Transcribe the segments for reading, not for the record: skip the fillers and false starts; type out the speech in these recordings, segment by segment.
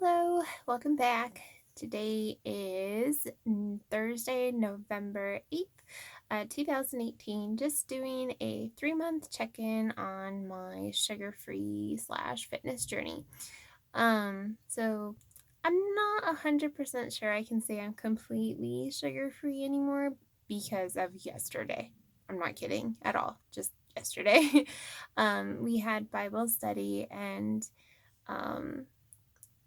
Hello, welcome back. Today is Thursday, November 8th, 2018. Just doing a 3-month check-in on my sugar-free / fitness journey. So I'm not 100% sure I can say I'm completely sugar-free anymore because of yesterday. I'm not kidding at all, just yesterday. We had Bible study and um,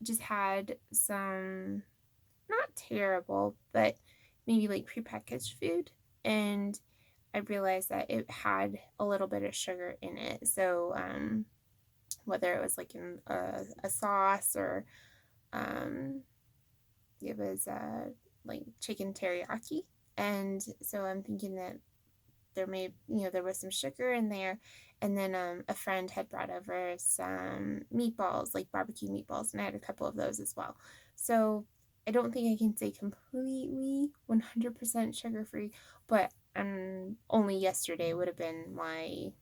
just had some not terrible, but maybe like prepackaged food. And I realized that it had a little bit of sugar in it. So whether it was like in a sauce or um, it was like chicken teriyaki. And so I'm thinking that there was some sugar in there. And then a friend had brought over some meatballs, like barbecue meatballs, and I had a couple of those as well. So I don't think I can say completely 100% sugar free, but only yesterday would have been my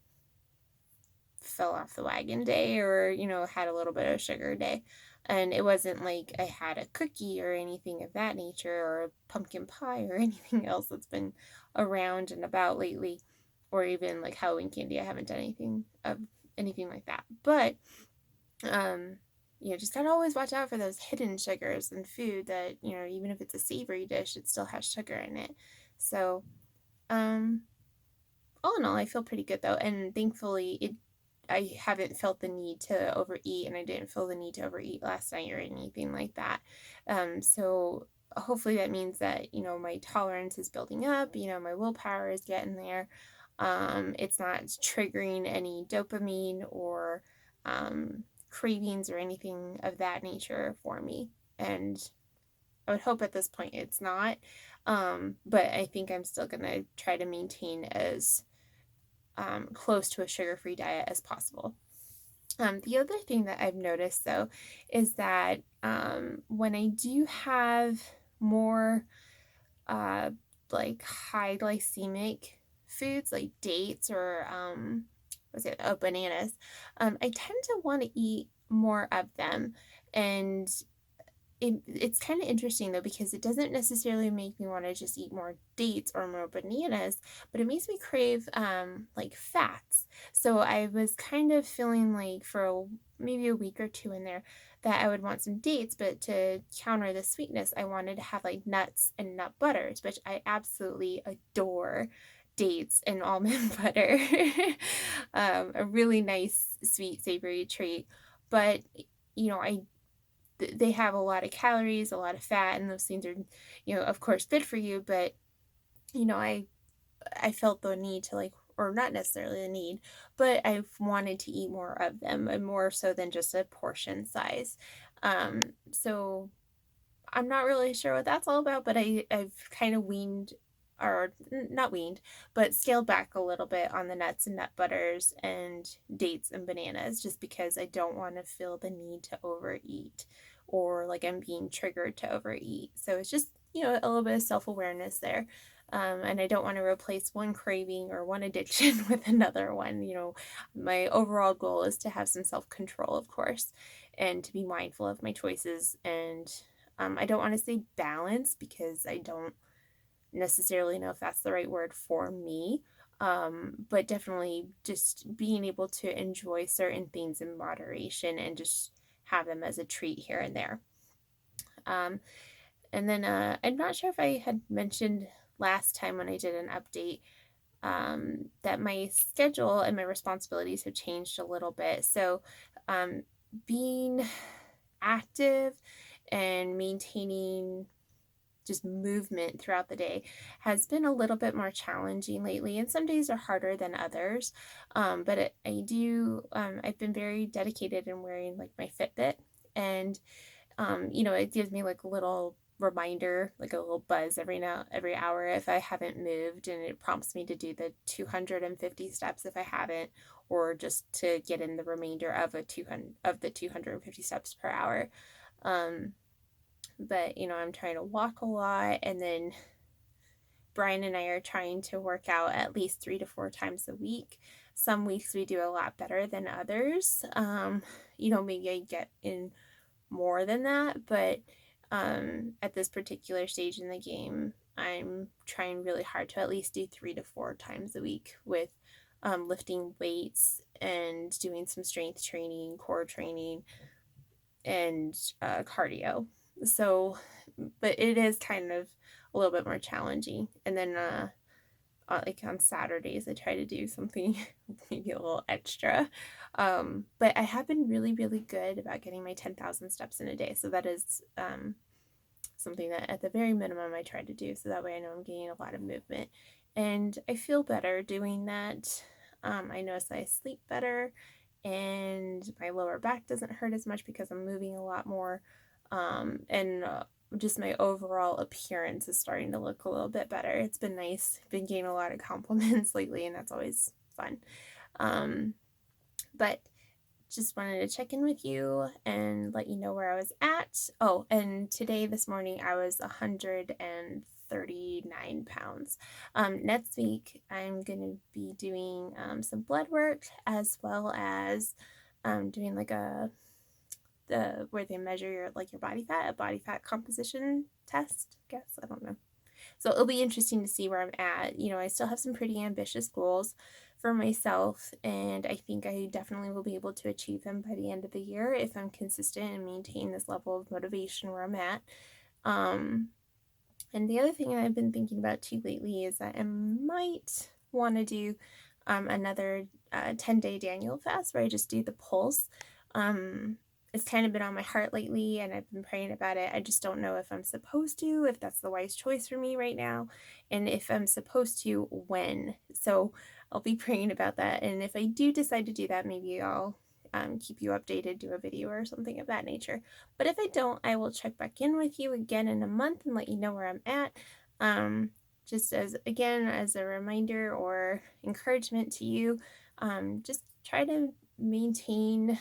fell off the wagon day, or had a little bit of sugar day. And it wasn't like I had a cookie or anything of that nature, or pumpkin pie or anything else that's been around and about lately, or even like Halloween candy. I haven't done anything like that. But um just gotta always watch out for those hidden sugars in food that, even if it's a savory dish, it still has sugar in it. So um all in all, I feel pretty good though, and thankfully I haven't felt the need to overeat, and I didn't feel the need to overeat last night or anything like that. So hopefully that means that, my tolerance is building up, my willpower is getting there. It's not triggering any dopamine or cravings or anything of that nature for me. And I would hope at this point it's not. But I think I'm still going to try to maintain as close to a sugar-free diet as possible. The other thing that I've noticed though is that when I do have more uh, like high glycemic foods like dates or bananas, I tend to want to eat more of them. And it's kind of interesting though, because it doesn't necessarily make me want to just eat more dates or more bananas, but it makes me crave like fats. So I was kind of feeling like for maybe a week or two in there that I would want some dates, but to counter the sweetness, I wanted to have like nuts and nut butters, which I absolutely adore. Dates and almond butter. A really nice sweet savory treat. But I they have a lot of calories, a lot of fat, and those things are, of course good for you, but I felt the need to, like, or not necessarily the need, but I've wanted to eat more of them, and more so than just a portion size. So I'm not really sure what that's all about, but I've kind of weaned, or not weaned, but scaled back a little bit on the nuts and nut butters and dates and bananas, just because I don't want to feel the need to overeat, or like I'm being triggered to overeat. So it's just, a little bit of self-awareness there. And I don't want to replace one craving or one addiction with another one. My overall goal is to have some self-control, of course, and to be mindful of my choices. And I don't want to say balance, because I don't necessarily know if that's the right word for me. But definitely just being able to enjoy certain things in moderation and just have them as a treat here and there. Um, and then I'm not sure if I had mentioned last time when I did an update that my schedule and my responsibilities have changed a little bit. So being active and maintaining just movement throughout the day has been a little bit more challenging lately, and some days are harder than others. I've been very dedicated in wearing like my Fitbit, and it gives me like a little reminder, like a little buzz every hour if I haven't moved, and it prompts me to do the 250 steps if I haven't, or just to get in the remainder of the 250 steps per hour. Um, but I'm trying to walk a lot, and then Brian and I are trying to work out at least 3 to 4 times a week. Some weeks we do a lot better than others. Maybe I get in more than that, but at this particular stage in the game, I'm trying really hard to at least do 3 to 4 times a week with lifting weights and doing some strength training, core training, and cardio. So, but it is kind of a little bit more challenging. And then like on Saturdays, I try to do something maybe a little extra. But I have been really, really good about getting my 10,000 steps in a day. So that is something that at the very minimum I try to do. So that way I know I'm getting a lot of movement. And I feel better doing that. I notice I sleep better and my lower back doesn't hurt as much because I'm moving a lot more. And just my overall appearance is starting to look a little bit better. It's been nice. Been getting a lot of compliments lately, and that's always fun. But just wanted to check in with you and let you know where I was at. Oh, and today, this morning, I was 139 pounds. Next week, I'm going to be doing some blood work as well as doing like where they measure your body fat, a body fat composition test, I guess. I don't know. So it'll be interesting to see where I'm at. You know, I still have some pretty ambitious goals for myself, and I think I definitely will be able to achieve them by the end of the year if I'm consistent and maintain this level of motivation where I'm at. And the other thing I've been thinking about too lately is that I might want to do another 10-day Daniel fast where I just do the pulse. It's kind of been on my heart lately and I've been praying about it. I just don't know if I'm supposed to, if that's the wise choice for me right now, and if I'm supposed to, when. So I'll be praying about that. And if I do decide to do that, maybe I'll keep you updated, do a video or something of that nature. But if I don't, I will check back in with you again in a month and let you know where I'm at. Just as a reminder or encouragement to you, just try to maintain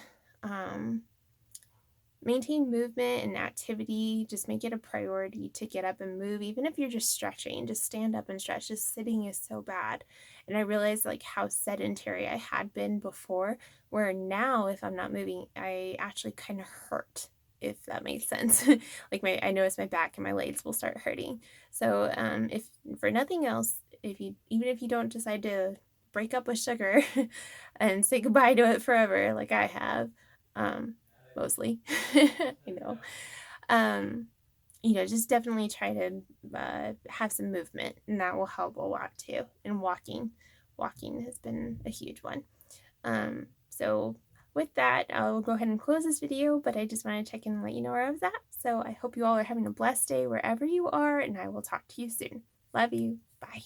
movement and activity. Just make it a priority to get up and move. Even if you're just stretching, just stand up and stretch. Just sitting is so bad. And I realized like how sedentary I had been before, where now if I'm not moving, I actually kind of hurt, if that makes sense. Like I notice my back and my legs will start hurting. So if for nothing else, even if you don't decide to break up with sugar and say goodbye to it forever like I have, mostly, you know, just definitely try to have some movement, and that will help a lot too. And walking has been a huge one. So with that, I'll go ahead and close this video, but I just want to check in and let you know where I was at. So I hope you all are having a blessed day wherever you are, and I will talk to you soon. Love you. Bye.